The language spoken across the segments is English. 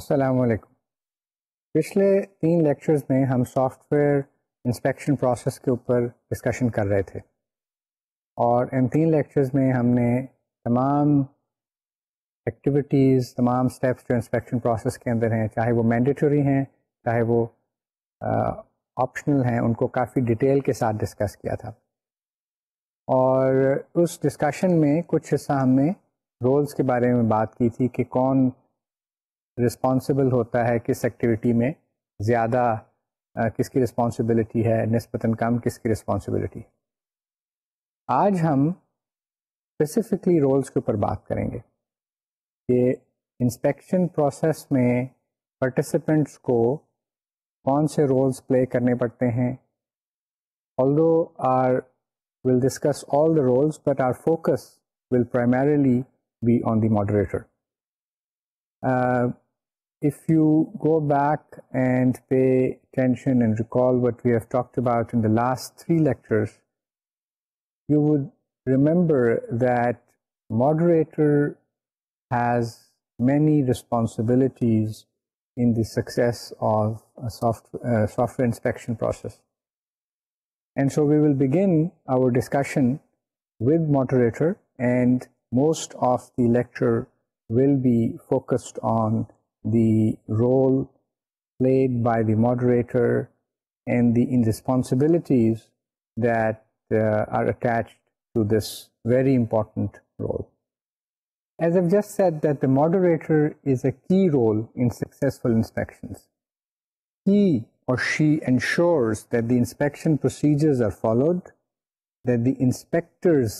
अस्सलामु अलैकुम। पिछले 3 लेक्चर्स में हम सॉफ्टवेयर इंस्पेक्शन प्रोसेस के ऊपर डिस्कशन कर रहे थे और इन 3 लेक्चर्स में हमने तमाम एक्टिविटीज़, तमाम स्टेप्स जो इंस्पेक्शन प्रोसेस के अंदर हैं, चाहे वो मैंडेटरी हैं, चाहे वो ऑप्शनल हैं, उनको काफ़ी डिटेल के साथ डिस्कस किया था। और उस डिस्कशन में कुछ हिस्सा हमने रोल्स के बारे में बात की थी कि कौन रिस्पॉन्सिबल होता है किस एक्टिविटी में, ज़्यादा किसकी रिस्पॉन्सिबिलिटी है, निस्बतन कम किसकी रिस्पॉन्सिबिलिटी। आज हम स्पेसिफिकली रोल्स के ऊपर बात करेंगे कि इंस्पेक्शन प्रोसेस में पार्टिसिपेंट्स को कौन से रोल्स प्ले करने पड़ते हैं। Although we'll discuss all the roles, but our focus will primarily be on the moderator. If you go back and pay attention and recall what we have talked about in the last 3 lectures, you would remember that moderator has many responsibilities in the success of a software inspection process. And so we will begin our discussion with moderator, and most of the lecture will be focused on the role played by the moderator and the responsibilities that are attached to this very important role. As I've just said, that the moderator is a key role in successful inspections. He or she ensures that the inspection procedures are followed, that the inspectors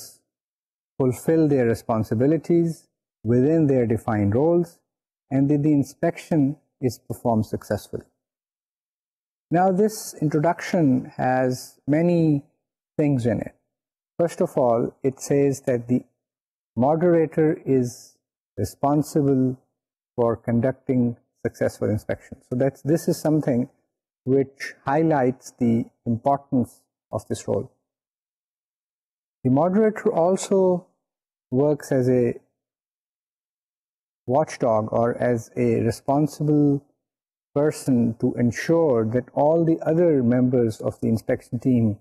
fulfill their responsibilities within their defined roles, and that the inspection is performed successfully. Now, this introduction has many things in it. First of all, it says that the moderator is responsible for conducting successful inspections. So this is something which highlights the importance of this role. The moderator also works as a watchdog or as a responsible person to ensure that all the other members of the inspection team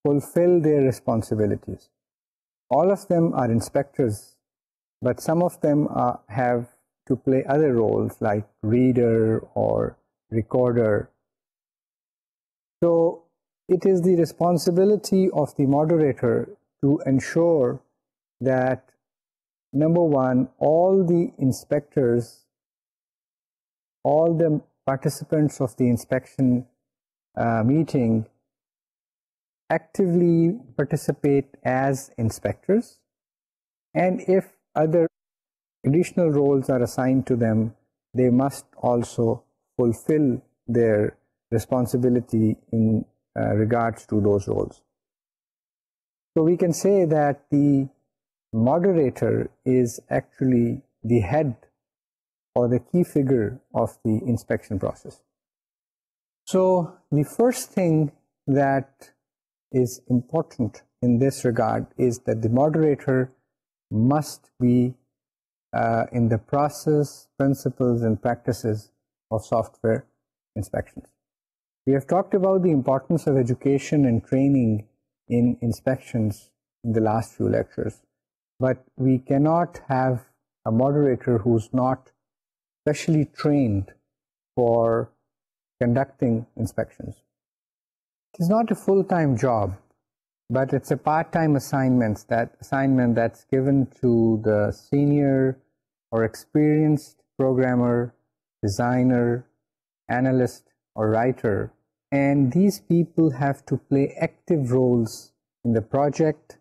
fulfill their responsibilities. All of them are inspectors, but some of them have to play other roles like reader or recorder. So it is the responsibility of the moderator to ensure that, number one, all the inspectors, all the participants of the inspection meeting actively participate as inspectors, and if other additional roles are assigned to them, they must also fulfill their responsibility in regards to those roles. So we can say that the moderator is actually the head or the key figure of the inspection process. So the first thing that is important in this regard is that the moderator must be in the process, principles and practices of software inspections. We have talked about the importance of education and training in inspections in the last few lectures, but we cannot have a moderator who's not specially trained for conducting inspections. It is not a full-time job, but it's a part-time assignment that's given to the senior or experienced programmer, designer, analyst or writer, and these people have to play active roles in the project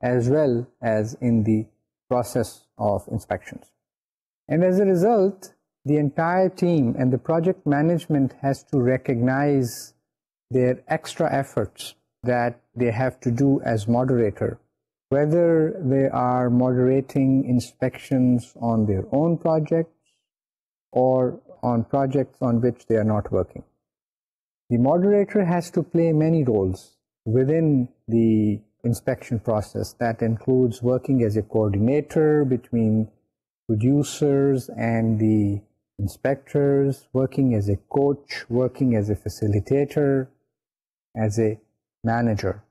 as well as in the process of inspections. And as a result, the entire team and the project management has to recognize their extra efforts that they have to do as moderator, whether they are moderating inspections on their own projects or on projects on which they are not working. The moderator has to play many roles within the inspection process. That includes working as a coordinator between producers and the inspectors, working as a coach, working as a facilitator, as a manager.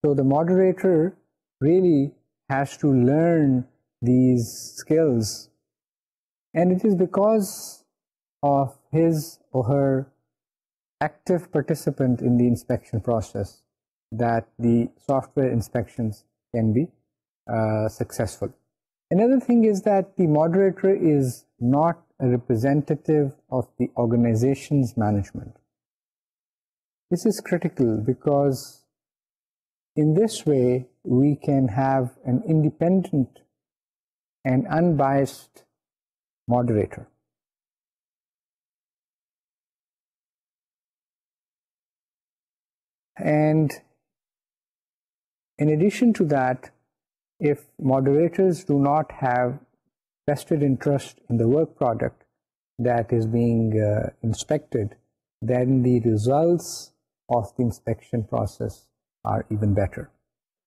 So the moderator really has to learn these skills, and it is because of his or her active participant in the inspection process that the software inspections can be successful. Another thing is that the moderator is not a representative of the organization's management. This is critical because in this way we can have an independent and unbiased moderator. And in addition to that, if moderators do not have vested interest in the work product that is being inspected, then the results of the inspection process are even better.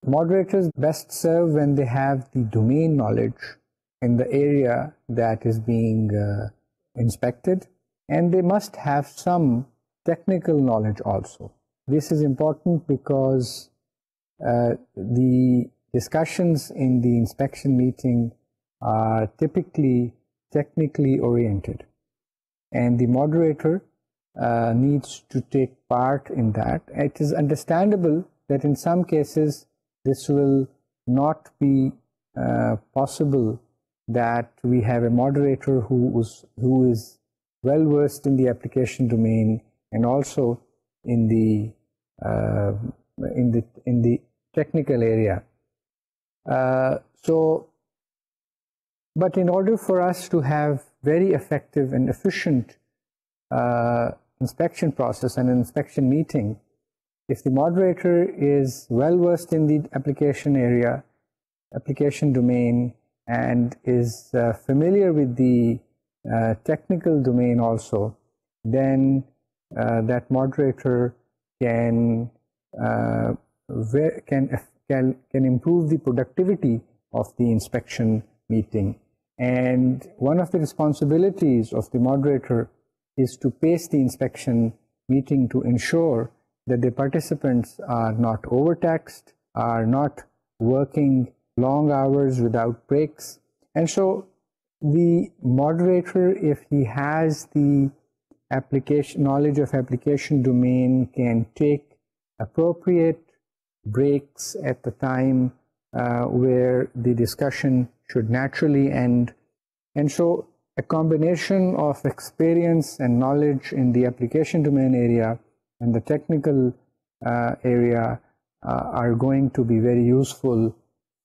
Moderators best serve when they have the domain knowledge in the area that is being inspected, and they must have some technical knowledge also. This is important because the discussions in the inspection meeting are typically technically oriented, and the moderator needs to take part in that. It is understandable that in some cases this will not be possible, that we have a moderator who is well versed in the application domain and also in the technical area. But in order for us to have very effective and efficient inspection process and an inspection meeting, if the moderator is well versed in the application area, application domain, and is familiar with the technical domain also, then that moderator can improve the productivity of the inspection meeting. And one of the responsibilities of the moderator is to pace the inspection meeting to ensure that the participants are not overtaxed, are not working long hours without breaks. And so the moderator, if he has the knowledge of application domain, can take appropriate breaks at the time where the discussion should naturally end. And so a combination of experience and knowledge in the application domain area and the technical area are going to be very useful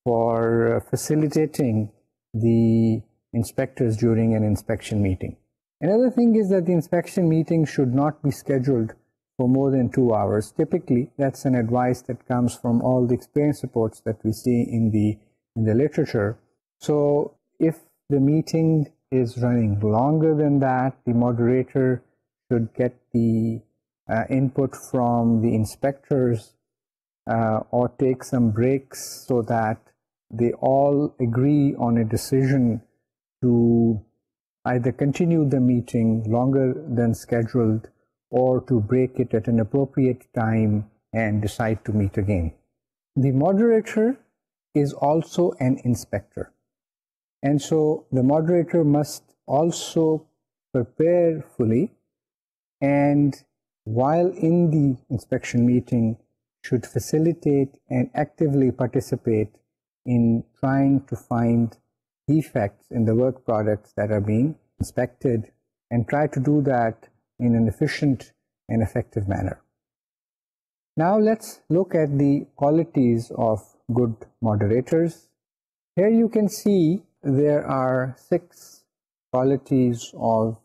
for facilitating the inspectors during an inspection meeting. Another thing is that the inspection meeting should not be scheduled for more than 2 hours. Typically, that's an advice that comes from all the experience reports that we see in the literature. So if the meeting is running longer than that, the moderator should get the input from the inspectors or take some breaks so that they all agree on a decision to either continue the meeting longer than scheduled or to break it at an appropriate time and decide to meet again. The moderator is also an inspector, and so the moderator must also prepare fully, and while in the inspection meeting should facilitate and actively participate in trying to find defects in the work products that are being inspected, and try to do that in an efficient and effective manner. Now let's look at the qualities of good moderators. Here you can see there are 6 qualities of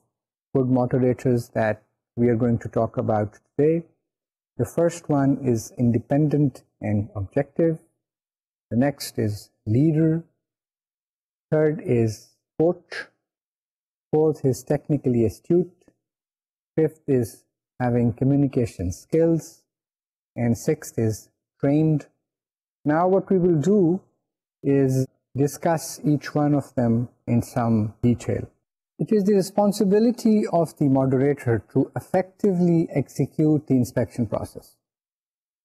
good moderators that we are going to talk about today. The first one is independent and objective. The next is leader. Third is coach. Fourth is technically astute. Fifth is having communication skills. And sixth is trained. Now what we will do is discuss each one of them in some detail. It is the responsibility of the moderator to effectively execute the inspection process.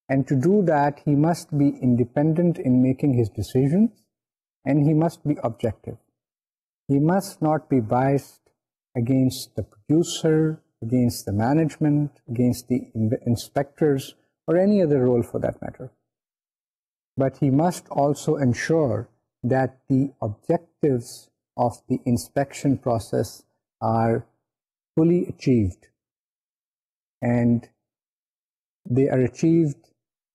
And to do that, he must be independent in making his decisions, and he must be objective. He must not be biased against the producer, against the management, against the inspectors, or any other role for that matter. But he must also ensure that the objectives of the inspection process are fully achieved, and they are achieved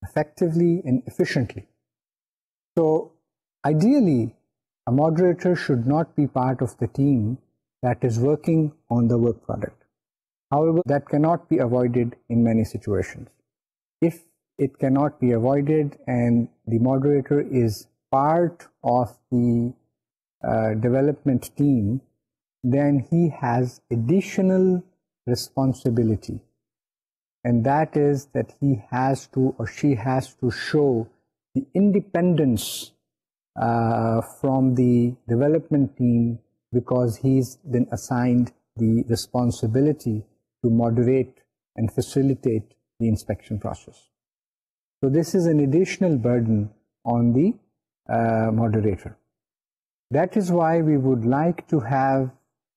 effectively and efficiently. So ideally, a moderator should not be part of the team that is working on the work product. However, that cannot be avoided in many situations. If it cannot be avoided and the moderator is part of the development team, then he has additional responsibility, and that is that he has to or she has to show the independence from the development team, because he's been assigned the responsibility to moderate and facilitate the inspection process. So this is an additional burden on the moderator. That is why we would like to have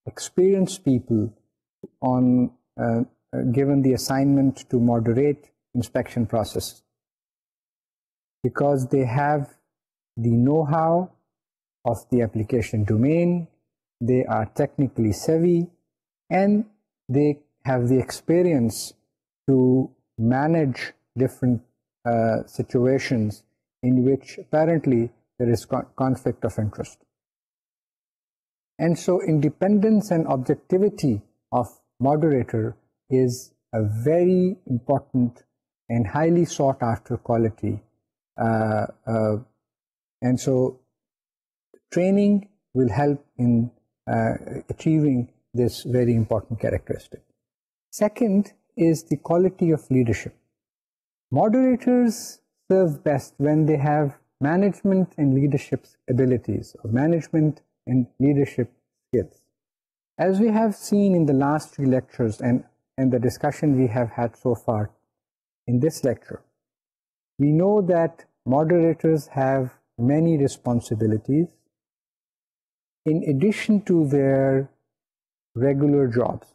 experienced people on given the assignment to moderate inspection process, because they have the know-how of the application domain, they are technically savvy, and they have the experience to manage different situations in which apparently there is conflict of interest. And so independence and objectivity of moderator is a very important and highly sought after quality. And so training will help in achieving this very important characteristic. Second is the quality of leadership. Moderators serve best when they have management and leadership abilities, or management and leadership skills. As we have seen in the last 3 lectures and the discussion we have had so far in this lecture, we know that moderators have many responsibilities in addition to their regular jobs.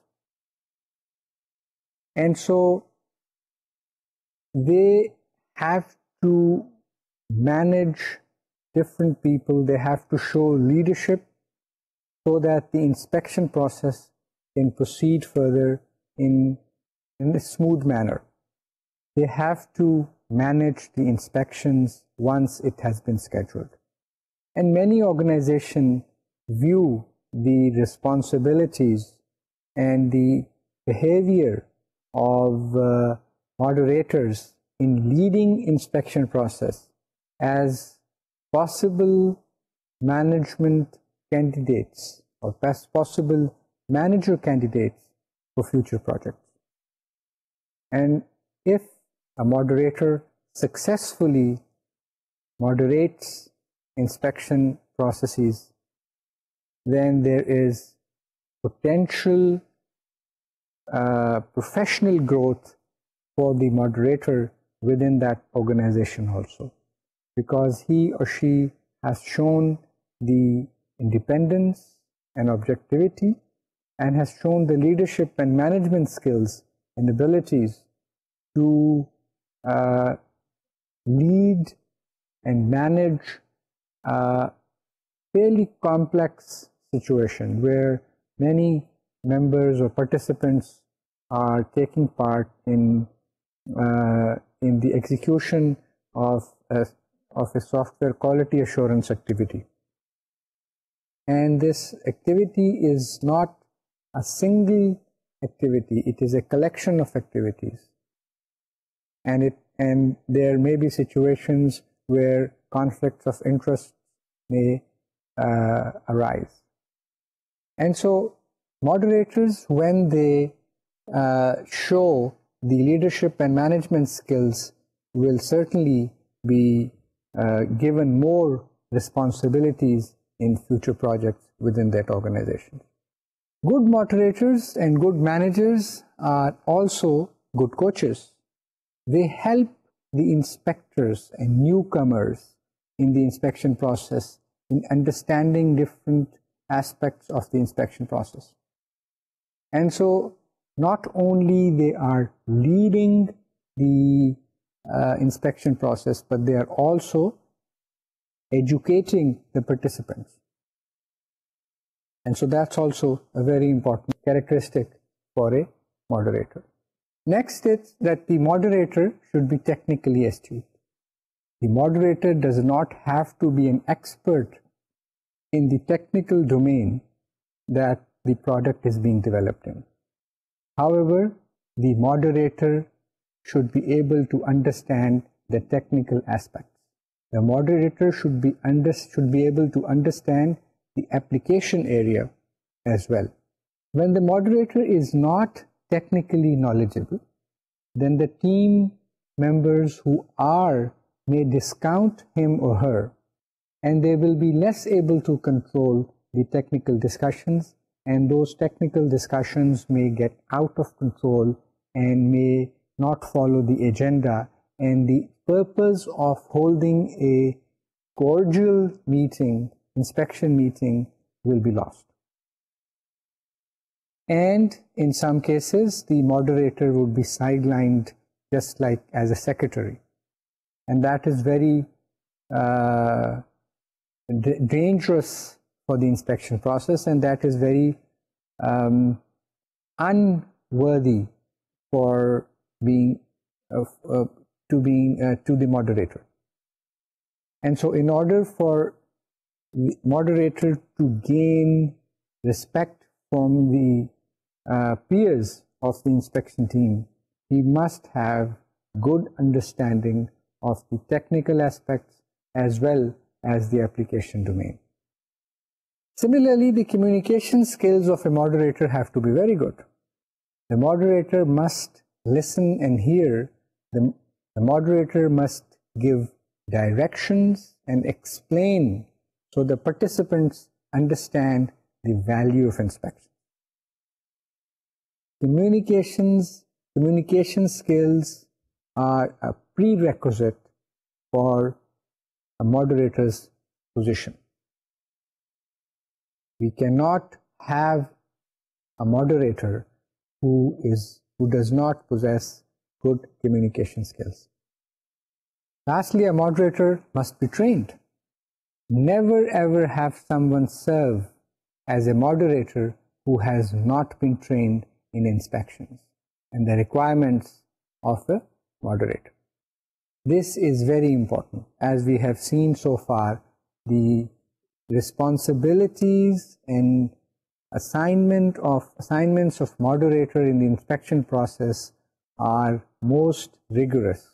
And so they have to manage different people, they have to show leadership so that the inspection process can proceed further in a smooth manner. They have to manage the inspections once it has been scheduled. And many organizations view the responsibilities and the behavior of moderators in leading inspection process as possible management candidates or possible manager candidates for future projects. And if a moderator successfully moderates inspection processes, then there is potential professional growth for the moderator within that organization also, because he or she has shown the independence and objectivity and has shown the leadership and management skills and abilities to lead and manage a fairly complex situation where many members or participants are taking part in the execution of a software quality assurance activity. And this activity is not a single activity, it is a collection of activities. And there may be situations where conflicts of interest may arise. And so moderators, when they show the leadership and management skills, will certainly be given more responsibilities in future projects within that organization. Good moderators and good managers are also good coaches. They help the inspectors and newcomers in the inspection process in understanding different aspects of the inspection process. And so not only they are leading the inspection process, but they are also educating the participants. And so that's also a very important characteristic for a moderator. Next is that the moderator should be technically astute. The moderator does not have to be an expert in the technical domain that the product is being developed in. However, the moderator should be able to understand the technical aspects. The moderator should be able to understand the application area as well. When the moderator is not technically knowledgeable, then the team members who are may discount him or her, and they will be less able to control the technical discussions, and those technical discussions may get out of control and may not follow the agenda, and the purpose of holding a cordial meeting, inspection meeting, will be lost. And in some cases, the moderator would be sidelined just like as a secretary. And that is very dangerous for the inspection process, and that is very unworthy for being to the moderator. And so in order for the moderator to gain respect from the peers of the inspection team, he must have good understanding of the technical aspects as well as the application domain. Similarly, the communication skills of a moderator have to be very good. The moderator must listen and hear. The moderator must give directions and explain so the participants understand the value of inspection. Communication skills are a prerequisite for a moderator's position. We cannot have a moderator who does not possess good communication skills. Lastly, a moderator must be trained. Never ever have someone serve as a moderator who has not been trained in inspections and the requirements of a moderator. This is very important. As we have seen so far, the responsibilities and assignments of moderator in the inspection process are most rigorous.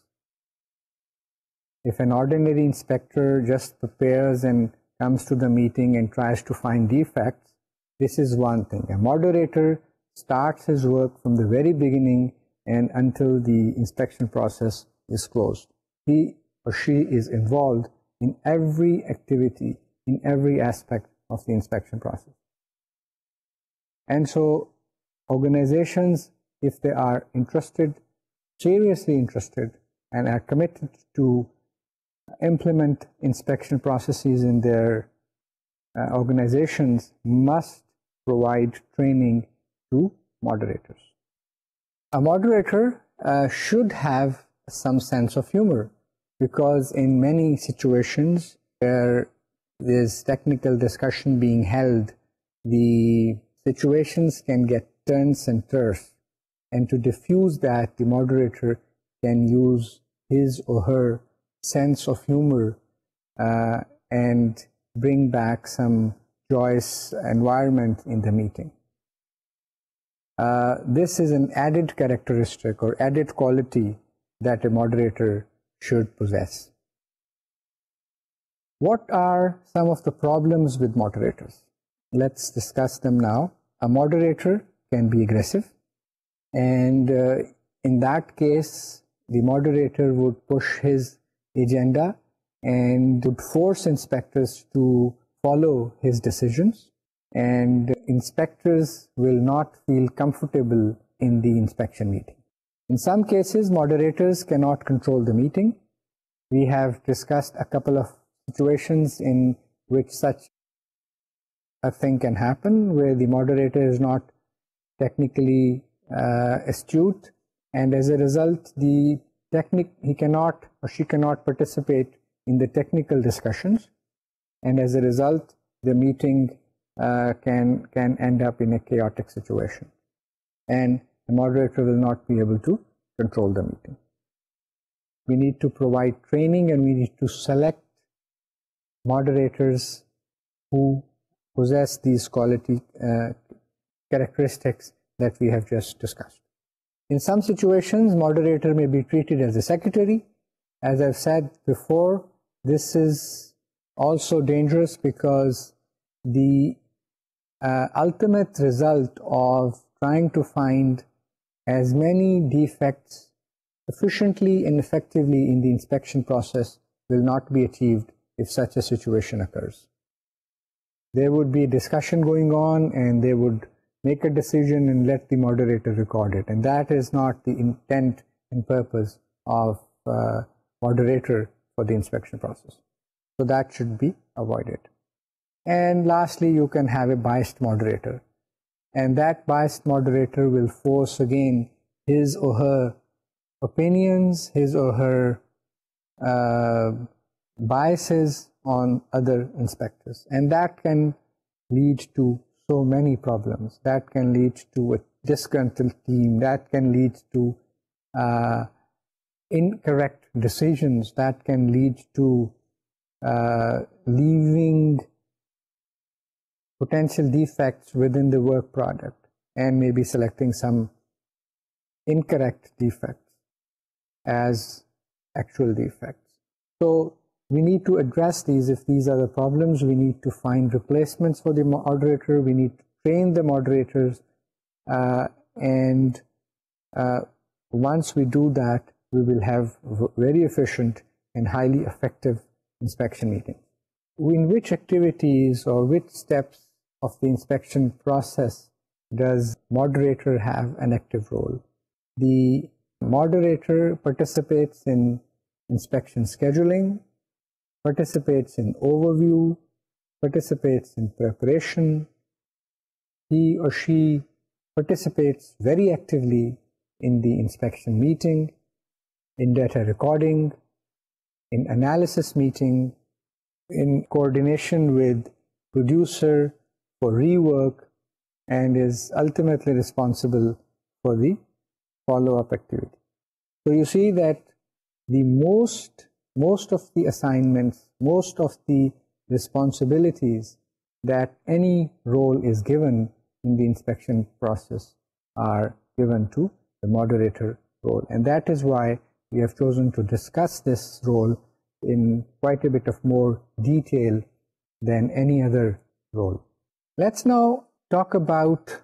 If an ordinary inspector just prepares and comes to the meeting and tries to find defects, this is one thing. A moderator starts his work from the very beginning and until the inspection process is closed. He or she is involved in every activity, in every aspect of the inspection process. And so organizations, if they are interested, seriously interested, and are committed to implement inspection processes in their organizations, must provide training to moderators. A moderator should have some sense of humor, because in many situations where there's technical discussion being held, the situations can get tense and terse, and to diffuse that, the moderator can use his or her sense of humor and bring back some joyous environment in the meeting. This is an added characteristic or added quality that a moderator should possess. What are some of the problems with moderators? Let's discuss them now. A moderator can be aggressive, and in that case, the moderator would push his agenda and would force inspectors to follow his decisions. and inspectors will not feel comfortable in the inspection meeting. In some cases, moderators cannot control the meeting. We have discussed a couple of situations in which such a thing can happen, where the moderator is not technically astute, and as a result, he cannot or she cannot participate in the technical discussions, and as a result, the meeting can end up in a chaotic situation, and the moderator will not be able to control the meeting. We need to provide training, and we need to select moderators who possess these quality characteristics that we have just discussed. In some situations, moderator may be treated as a secretary. As I've said before, this is also dangerous because the ultimate result of trying to find as many defects efficiently and effectively in the inspection process will not be achieved if such a situation occurs. There would be a discussion going on, and they would make a decision and let the moderator record it, and that is not the intent and purpose of moderator for the inspection process. So that should be avoided. And lastly, you can have a biased moderator, and that biased moderator will force again his or her opinions, his or her biases on other inspectors, and that can lead to so many problems. That can lead to a disgruntled team, that can lead to incorrect decisions, that can lead to leaving potential defects within the work product, and maybe selecting some incorrect defects as actual defects. So we need to address these. If these are the problems, we need to find replacements for the moderator. We need to train the moderators, and once we do that, we will have very efficient and highly effective inspection meetings. In which activities or which steps of the inspection process does moderator have an active role? The moderator participates in inspection scheduling, participates in overview, participates in preparation. He or she participates very actively in the inspection meeting, in data recording, in analysis meeting, in coordination with producer for rework, and is ultimately responsible for the follow-up activity. So you see that the most of the assignments, most of the responsibilities that any role is given in the inspection process are given to the moderator role, and that is why we have chosen to discuss this role in quite a bit of more detail than any other role. Let's now talk about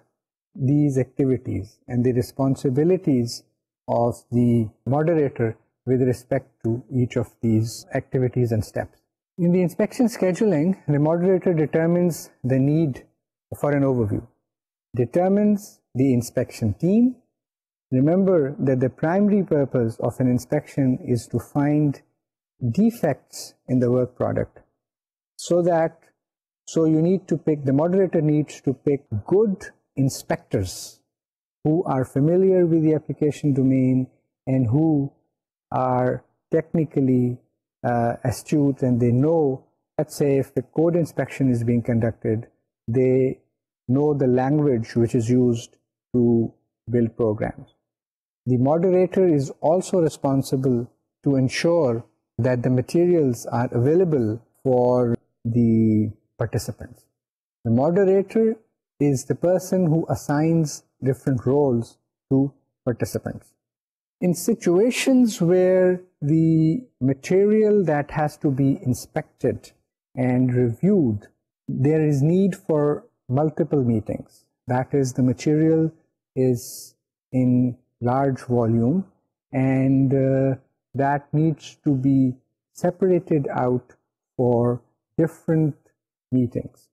these activities and the responsibilities of the moderator with respect to each of these activities and steps. In the inspection scheduling, the moderator determines the need for an overview, determines the inspection team. Remember that the primary purpose of an inspection is to find defects in the work product, so you need to pick, the moderator needs to pick good inspectors who are familiar with the application domain and who are technically astute, and they know, let's say if the code inspection is being conducted, they know the language which is used to build programs. The moderator is also responsible to ensure that the materials are available for the participants. The moderator is the person who assigns different roles to participants. In situations where the material that has to be inspected and reviewed, there is need for multiple meetings. That is, the material is in large volume, and that needs to be separated out for different meetings.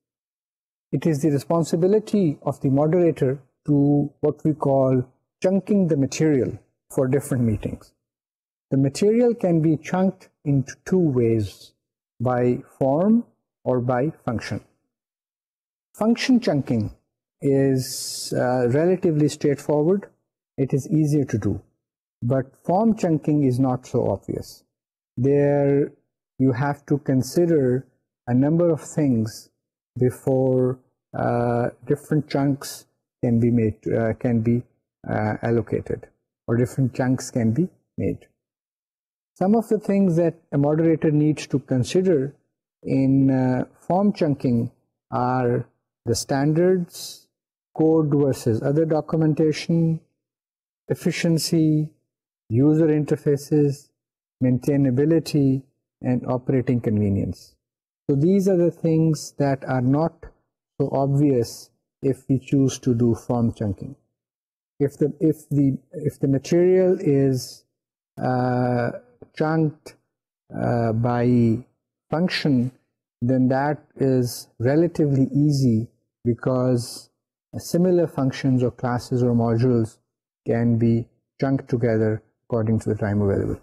It is the responsibility of the moderator to what we call chunking the material for different meetings. The material can be chunked into two ways, by form or by function. Function chunking is relatively straightforward. It is easier to do. But form chunking is not so obvious. There you have to consider a number of things before different chunks can be allocated, or different chunks can be made. Some of the things that a moderator needs to consider in form chunking are the standards, code versus other documentation, efficiency, user interfaces, maintainability, and operating convenience. So these are the things that are not so obvious if we choose to do form chunking. If the material is chunked by function, then that is relatively easy, because similar functions or classes or modules can be chunked together according to the time available.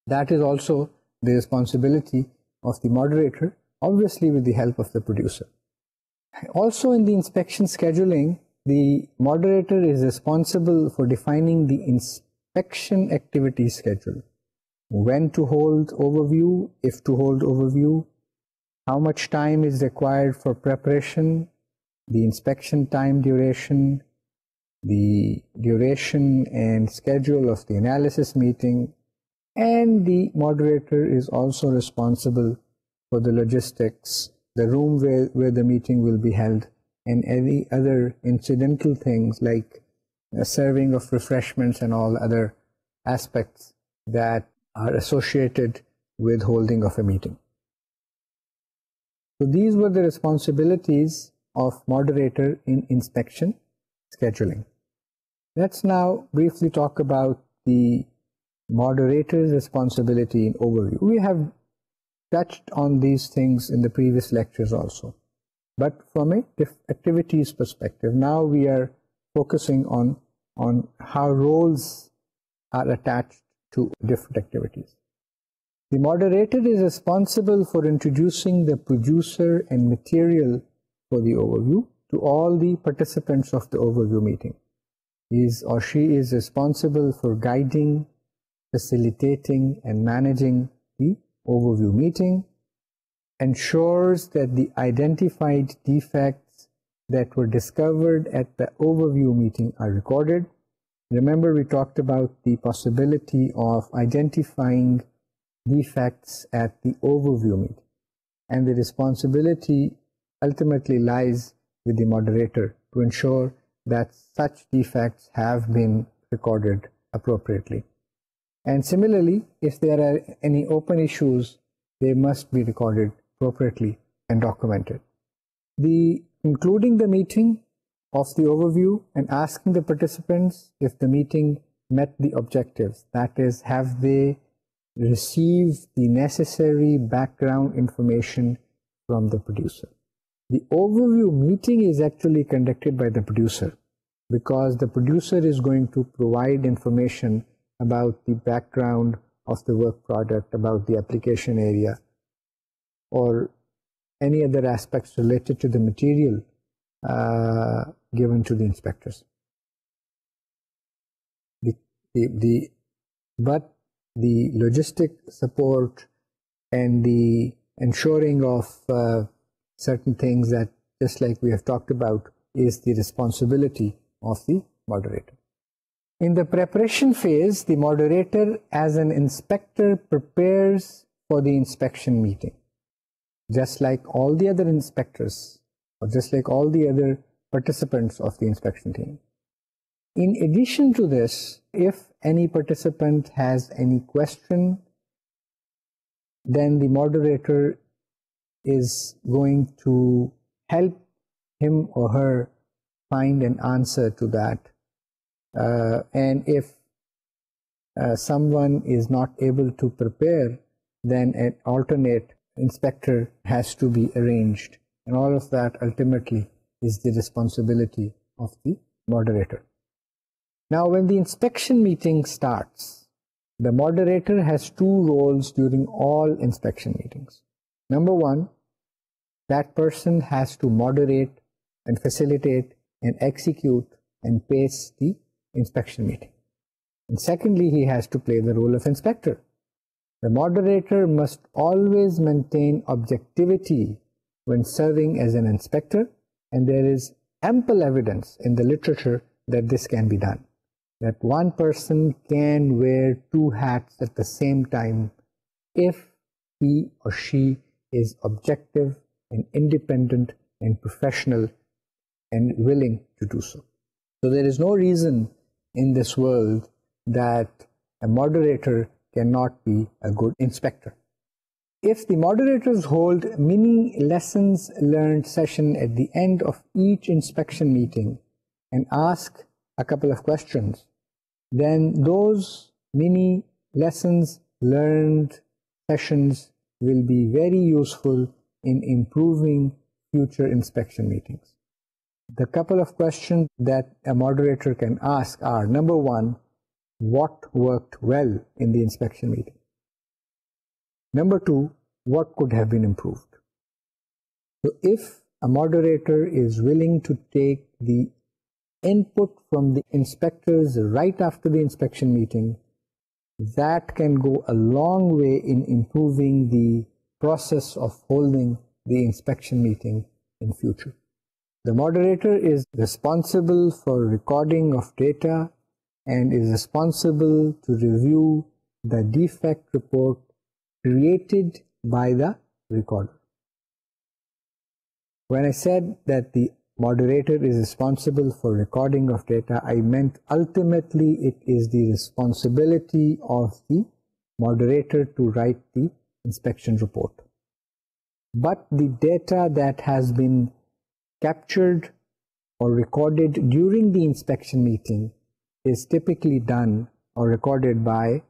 That is also the responsibility of the moderator, obviously with the help of the producer. Also, in the inspection scheduling, the moderator is responsible for defining the inspection activity schedule. When to hold overview, if to hold overview, how much time is required for preparation, the inspection time duration, the duration and schedule of the analysis meeting, and the moderator is also responsible for the logistics, the room where the meeting will be held, and any other incidental things like serving of refreshments and all other aspects that are associated with holding of a meeting. So these were the responsibilities of moderator in inspection scheduling. Let's now briefly talk about the moderator's responsibility in overview. We have touched on these things in the previous lectures also, but from a activities perspective, now we are focusing on how roles are attached to different activities. The moderator is responsible for introducing the producer and material for the overview to all the participants of the overview meeting. He or she is responsible for guiding, facilitating, and managing the overview meeting, ensures that the identified defects that were discovered at the overview meeting are recorded. Remember, we talked about the possibility of identifying defects at the overview meeting, and the responsibility ultimately lies with the moderator to ensure that such defects have been recorded appropriately. And similarly, if there are any open issues, they must be recorded appropriately and documented. Concluding the meeting of the overview and asking the participants if the meeting met the objectives, that is, have they received the necessary background information from the producer. The overview meeting is actually conducted by the producer, because the producer is going to provide information about the background of the work product, about the application area, or any other aspects related to the material given to the inspectors. But the logistic support and the ensuring of certain things that, just like we have talked about, is the responsibility of the moderator. In the preparation phase, the moderator as an inspector prepares for the inspection meeting, just like all the other inspectors, or just like all the other participants of the inspection team. In addition to this, if any participant has any question, then the moderator is going to help him or her find an answer to that. And if someone is not able to prepare, then an alternate inspector has to be arranged and all of that ultimately is the responsibility of the moderator. Now, when the inspection meeting starts, the moderator has two roles during all inspection meetings. Number one, that person has to moderate and facilitate and execute and pace the inspection meeting. And secondly, he has to play the role of inspector. The moderator must always maintain objectivity when serving as an inspector, and there is ample evidence in the literature that this can be done. That one person can wear two hats at the same time if he or she is objective and independent and professional and willing to do so. So there is no reason in this world that a moderator cannot be a good inspector. If the moderators hold mini lessons learned session at the end of each inspection meeting and ask a couple of questions, then those mini lessons learned sessions will be very useful in improving future inspection meetings. The couple of questions that a moderator can ask are, number one, what worked well in the inspection meeting? Number two, what could have been improved? So if a moderator is willing to take the input from the inspectors right after the inspection meeting, that can go a long way in improving the process of holding the inspection meeting in future. The moderator is responsible for recording of data and is responsible to review the defect report created by the recorder. When I said that the moderator is responsible for recording of data, I meant ultimately it is the responsibility of the moderator to write the inspection report. But the data that has been captured or recorded during the inspection meeting is typically done or recorded by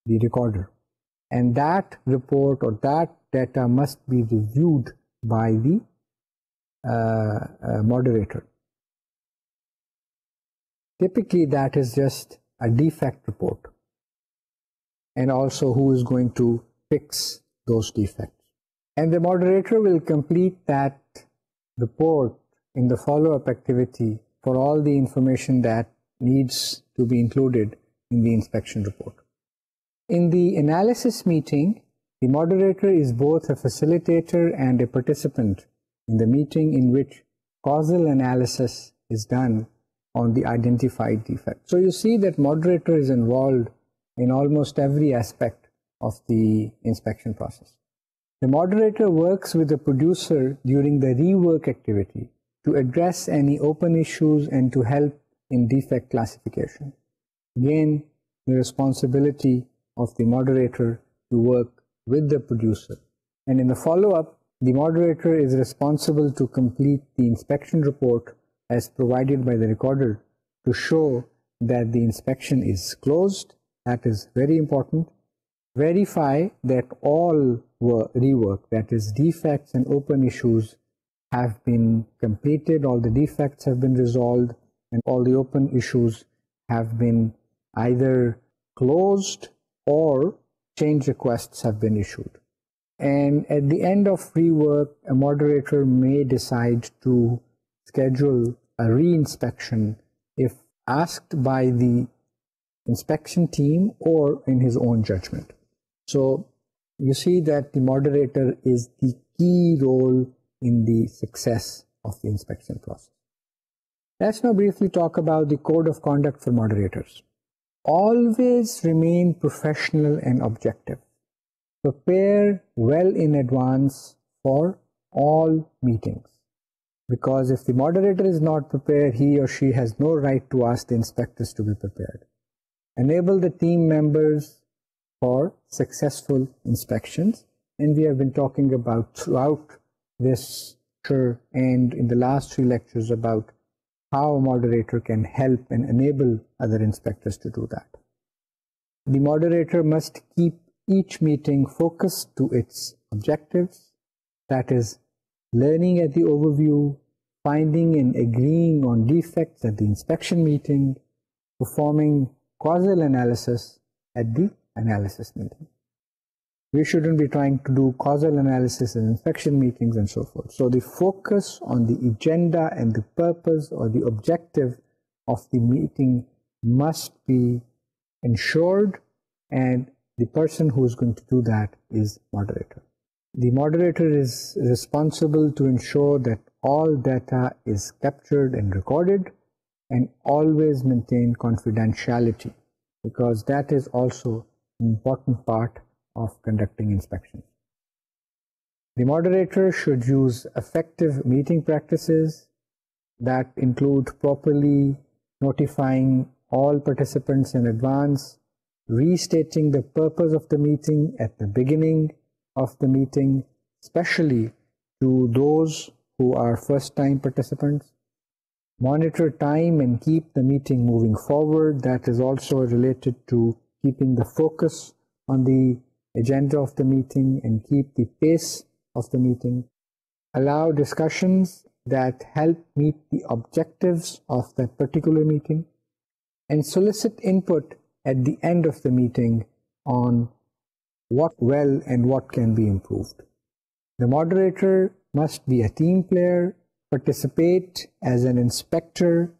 the recorder. And that report or that data must be reviewed by the moderator. Typically that is just a defect report, and also who is going to fix those defects. And the moderator will complete that report in the follow-up activity for all the information that needs to be included in the inspection report. In the analysis meeting, the moderator is both a facilitator and a participant in the meeting in which causal analysis is done on the identified defect. So you see that moderator is involved in almost every aspect of the inspection process. The moderator works with the producer during the rework activity to address any open issues and to help in defect classification. Again, the responsibility of the moderator to work with the producer. And in the follow-up, the moderator is responsible to complete the inspection report as provided by the recorder to show that the inspection is closed. That is very important. Verify that all rework, that is defects and open issues, have been completed, all the defects have been resolved, and all the open issues have been either closed or change requests have been issued. And at the end of rework, a moderator may decide to schedule a re-inspection if asked by the inspection team or in his own judgment. So you see that the moderator is the key role in the success of the inspection process. Let's now briefly talk about the code of conduct for moderators. Always remain professional and objective. Prepare well in advance for all meetings, because if the moderator is not prepared, he or she has no right to ask the inspectors to be prepared. Enable the team members for successful inspections, and we have been talking about throughout this lecture and in the last 3 lectures about how a moderator can help and enable other inspectors to do that. The moderator must keep each meeting focused to its objectives, that is, learning at the overview, finding and agreeing on defects at the inspection meeting, performing causal analysis at the analysis meeting. We shouldn't be trying to do causal analysis in inspection meetings and so forth. So the focus on the agenda and the purpose or the objective of the meeting must be ensured, and the person who is going to do that is moderator. The moderator is responsible to ensure that all data is captured and recorded, and always maintain confidentiality, because that is also an important part of conducting inspections. The moderator should use effective meeting practices that include properly notifying all participants in advance, restating the purpose of the meeting at the beginning of the meeting, especially to those who are first-time participants. Monitor time and keep the meeting moving forward. That is also related to keeping the focus on the agenda of the meeting and keep the pace of the meeting. Allow discussions that help meet the objectives of that particular meeting, and solicit input at the end of the meeting on what well and what can be improved. The moderator must be a team player, participate as an inspector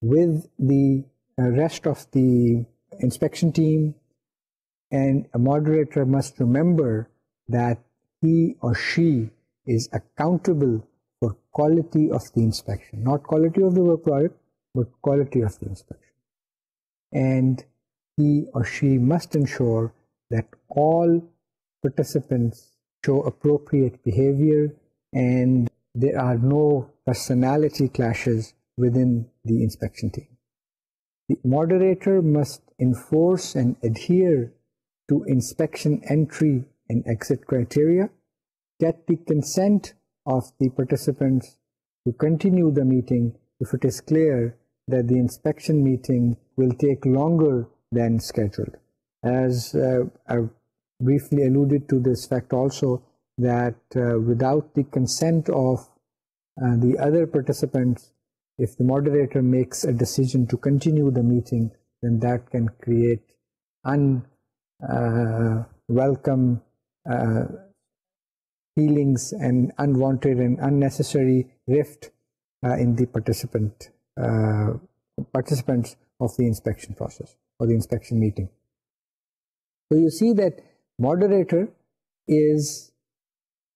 with the rest of the inspection team, and a moderator must remember that he or she is accountable for quality of the inspection, not quality of the work product, but quality of the inspection. And he or she must ensure that all participants show appropriate behavior and there are no personality clashes within the inspection team. The moderator must enforce and adhere to inspection entry and exit criteria, get the consent of the participants to continue the meeting if it is clear that the inspection meeting will take longer than scheduled. As I briefly alluded to this fact also, that without the consent of the other participants, if the moderator makes a decision to continue the meeting, then that can create unwelcome feelings and unwanted and unnecessary rift in the participants of the inspection process or the inspection meeting. So you see that moderator is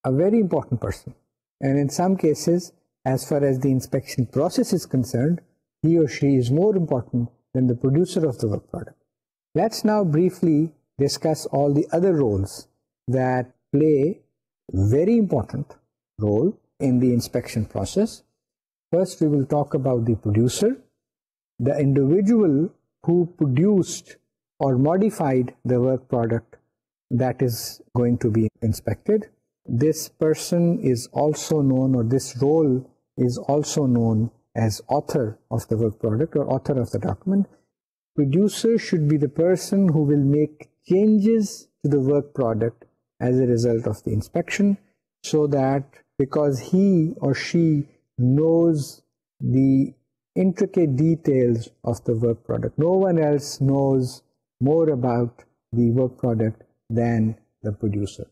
a very important person, and in some cases, as far as the inspection process is concerned, he or she is more important than the producer of the work product. Let's now briefly discuss all the other roles that play very important role in the inspection process. First, we will talk about the producer, the individual who produced or modified the work product that is going to be inspected. This person is also known, or this role is also known as author of the work product or author of the document. Producer should be the person who will make changes to the work product as a result of the inspection, so that because he or she knows the intricate details of the work product, no one else knows more about the work product than the producer.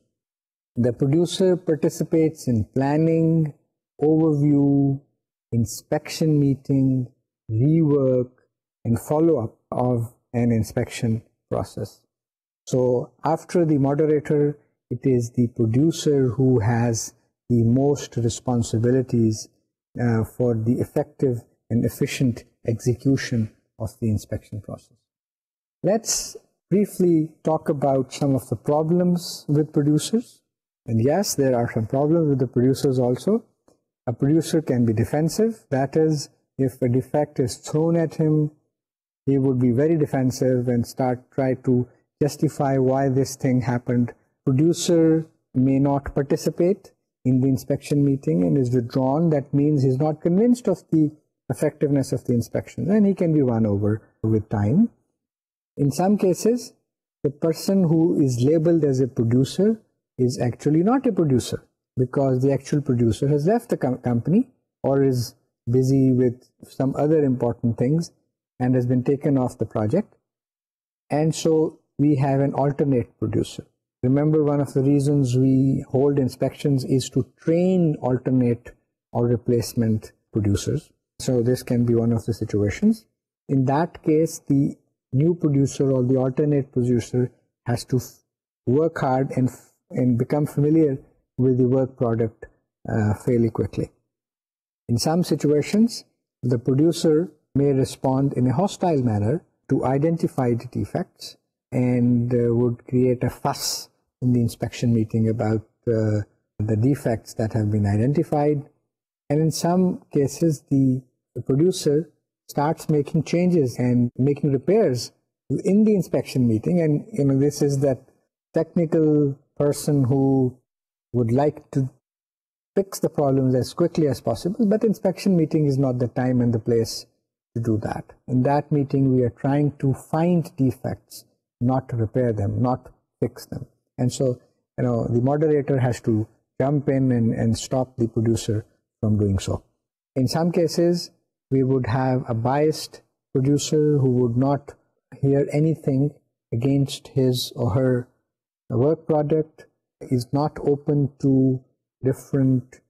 The producer participates in planning, overview, inspection meeting, rework, and follow-up of an inspection process. So after the moderator, it is the producer who has the most responsibilities for the effective and efficient execution of the inspection process. Let's briefly talk about some of the problems with producers. And yes, there are some problems with the producers also. A producer can be defensive. That is, if a defect is thrown at him, he would be very defensive and try to justify why this thing happened. Producer may not participate in the inspection meeting and is withdrawn. That means he's not convinced of the effectiveness of the inspection, and he can be won over with time. In some cases, the person who is labeled as a producer is actually not a producer. because the actual producer has left the company or is busy with some other important things and has been taken off the project. And so we have an alternate producer. Remember, one of the reasons we hold inspections is to train alternate or replacement producers. So this can be one of the situations. In that case, the new producer or the alternate producer has to work hard and become familiar with the work product fairly quickly. In some situations, the producer may respond in a hostile manner to identify the defects and would create a fuss in the inspection meeting about the defects that have been identified. And in some cases, the producer starts making changes and making repairs in the inspection meeting. And this is that technical person who would like to fix the problems as quickly as possible, but inspection meeting is not the time and the place to do that. In that meeting, we are trying to find defects, not to repair them, not fix them. And so, the moderator has to jump in and stop the producer from doing so. In some cases, we would have a biased producer who would not hear anything against his or her work product, is not open to different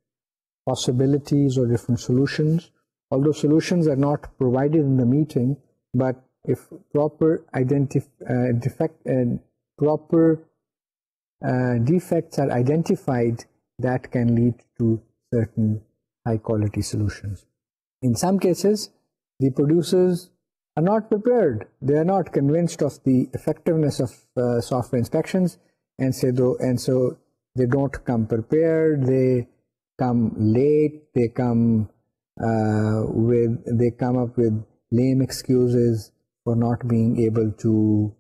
possibilities or different solutions, although solutions are not provided in the meeting, but if proper defects are identified, that can lead to certain high quality solutions. In some cases, the producers are not prepared. They are not convinced of the effectiveness of software inspections, and so they don't come prepared. They come late. They come up with lame excuses for not being able to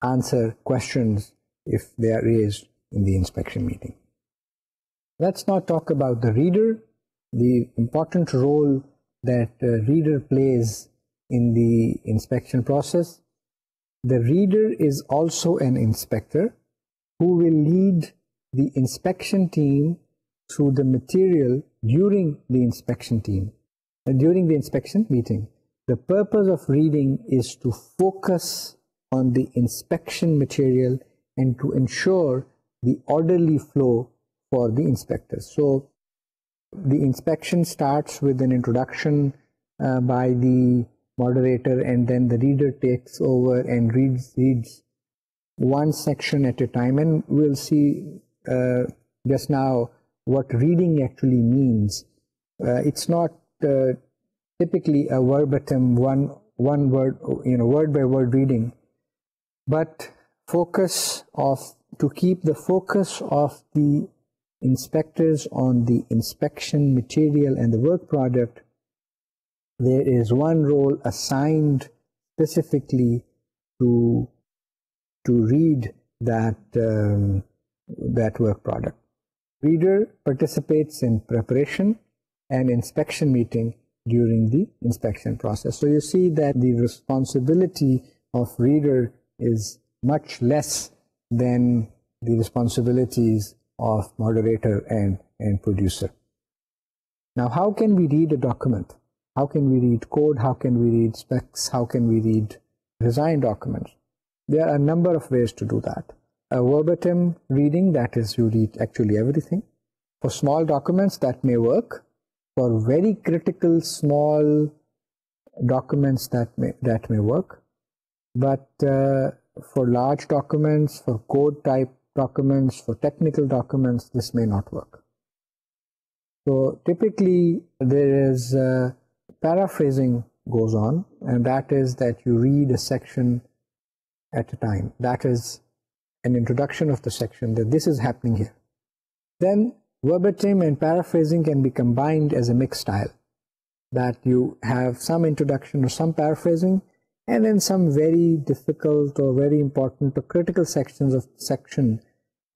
answer questions if they are raised in the inspection meeting. Let's now talk about the reader, the important role that reader plays in the inspection process. The reader is also an inspector who will lead the inspection team through the material during the inspection meeting. The purpose of reading is to focus on the inspection material and to ensure the orderly flow for the inspectors. So the inspection starts with an introduction by the moderator, and then the reader takes over and reads one section at a time. And we'll see just now what reading actually means. It's not typically a verbatim one word, word by word reading, but to keep the focus of the inspectors on the inspection material and the work product. There is one role assigned specifically to read that work product. Reader participates in preparation and inspection meeting during the inspection process. So you see that the responsibility of reader is much less than the responsibilities of moderator and producer. Now, how can we read a document? How can we read code? How can we read specs? How can we read design documents? There are a number of ways to do that. A verbatim reading, that is, you read actually everything. For small documents, that may work. For very critical small documents, that may work. But for large documents, for code type documents, for technical documents, this may not work. So typically there is paraphrasing goes on, and that is that you read a section at a time. That is an introduction of the section, that this is happening here. Then verbatim and paraphrasing can be combined as a mixed style, that you have some introduction or some paraphrasing, and then some very difficult or very important or critical sections of section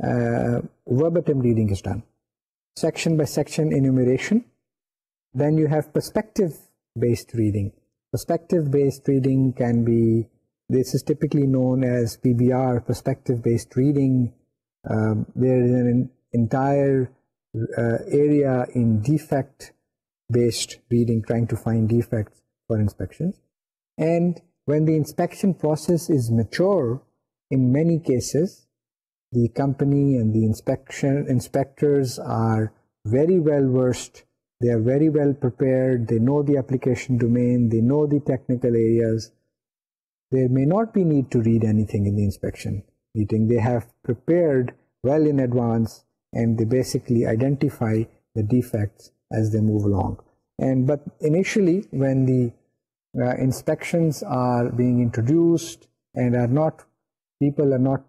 verbatim reading is done. Section by section enumeration. Then you have perspective-based reading. Perspective-based reading can be, this is typically known as PBR, perspective-based reading, There is an entire area in defect-based reading, trying to find defects for inspections. And when the inspection process is mature, in many cases, the company and the inspectors are very well versed. They are very well prepared. They know the application domain. They know the technical areas. There may not be need to read anything in the inspection meeting. They have prepared well in advance, and they basically identify the defects as they move along. But initially, when the inspections are being introduced and people are not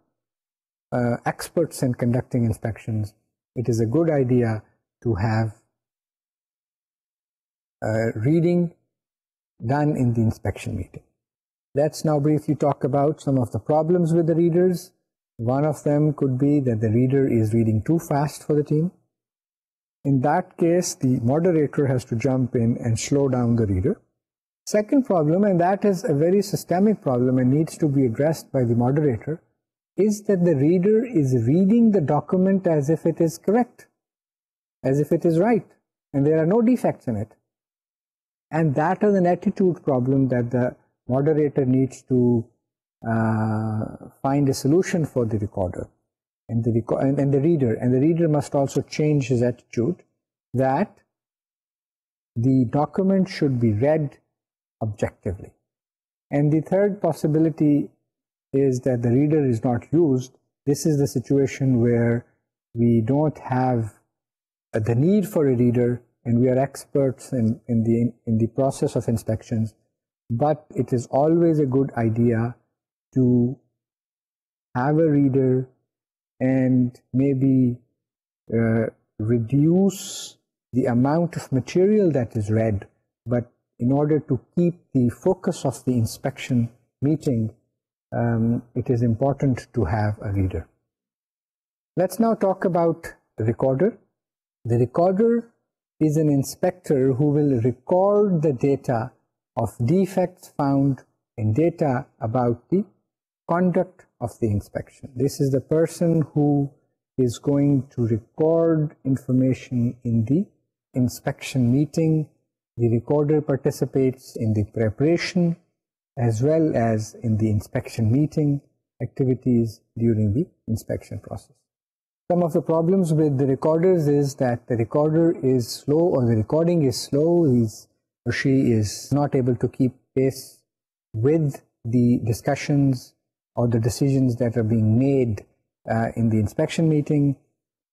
experts in conducting inspections, it is a good idea to have reading done in the inspection meeting. Let's now briefly talk about some of the problems with the readers. One of them could be that the reader is reading too fast for the team. In that case, the moderator has to jump in and slow down the reader. Second problem, and that is a very systemic problem and needs to be addressed by the moderator, is that the reader is reading the document as if it is correct, as if it is right, and there are no defects in it. And that is an attitude problem that the moderator needs to find a solution for the recorder and the reader. And the reader must also change his attitude that the document should be read objectively. And the third possibility is that the reader is not used. This is the situation where we don't have the need for a reader, and we are experts in the process of inspections, but it is always a good idea to have a reader and maybe reduce the amount of material that is read, but in order to keep the focus of the inspection meeting, it is important to have a reader. Let's now talk about the recorder. The recorder is an inspector who will record the data of defects found in data about the conduct of the inspection. This is the person who is going to record information in the inspection meeting. The recorder participates in the preparation as well as in the inspection meeting activities during the inspection process. Some of the problems with the recorders is that the recorder is slow, or the recording is slow. He or she is not able to keep pace with the discussions or the decisions that are being made in the inspection meeting,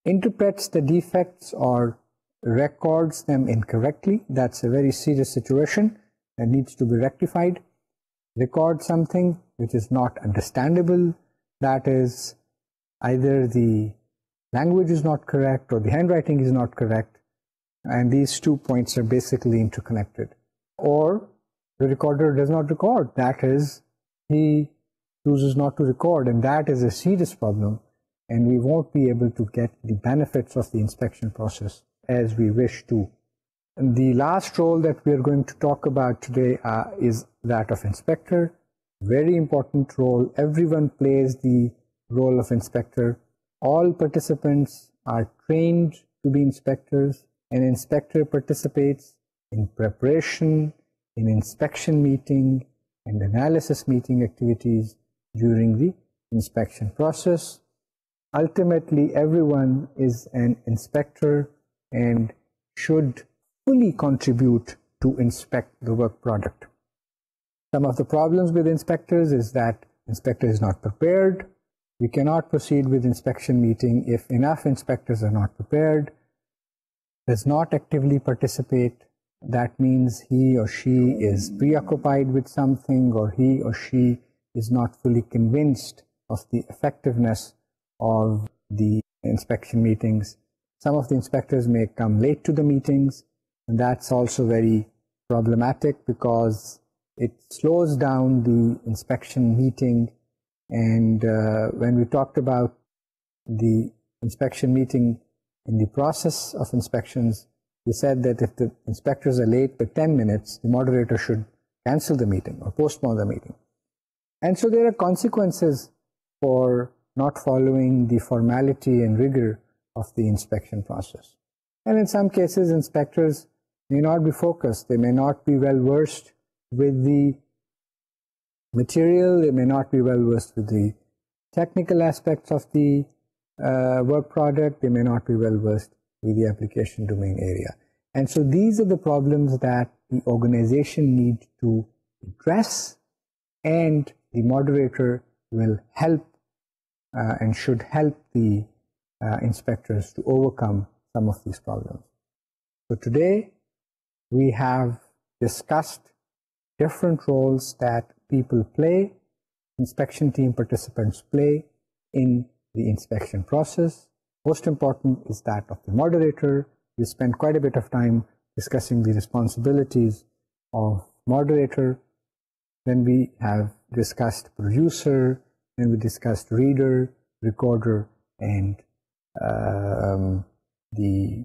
interprets the defects or records them incorrectly. That's a very serious situation that needs to be rectified. Record something which is not understandable, that is, either the language is not correct or the handwriting is not correct, and these 2 points are basically interconnected. Or the recorder does not record, that is, he chooses not to record, and that is a serious problem, and we won't be able to get the benefits of the inspection process as we wish to. And the last role that we are going to talk about today is that of inspector. Very important role. Everyone plays the role of inspector. All participants are trained to be inspectors. An inspector participates in preparation, in inspection meeting, and analysis meeting activities during the inspection process. Ultimately, everyone is an inspector and should fully contribute to inspect the work product. Some of the problems with inspectors is that inspector is not prepared. We cannot proceed with inspection meeting if enough inspectors are not prepared, does not actively participate. That means he or she is preoccupied with something, or he or she is not fully convinced of the effectiveness of the inspection meetings. Some of the inspectors may come late to the meetings, and that's also very problematic because it slows down the inspection meeting. And when we talked about the inspection meeting in the process of inspections, we said that if the inspectors are late by 10 minutes, the moderator should cancel the meeting or postpone the meeting. And so there are consequences for not following the formality and rigor of the inspection process. And in some cases, inspectors may not be focused, they may not be well versed with the material, they may not be well versed with the technical aspects of the work product, they may not be well versed with the application domain area. And so these are the problems that the organization needs to address, and the moderator will help and should help the inspectors to overcome some of these problems. So today we have discussed different roles that people play, inspection team participants play in the inspection process. Most important is that of the moderator. We spent quite a bit of time discussing the responsibilities of moderator. Then we have discussed producer, then we discussed reader, recorder, and the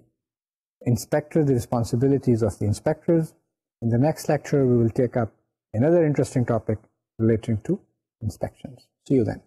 inspector, the responsibilities of the inspectors. In the next lecture, we will take up another interesting topic relating to inspections. See you then.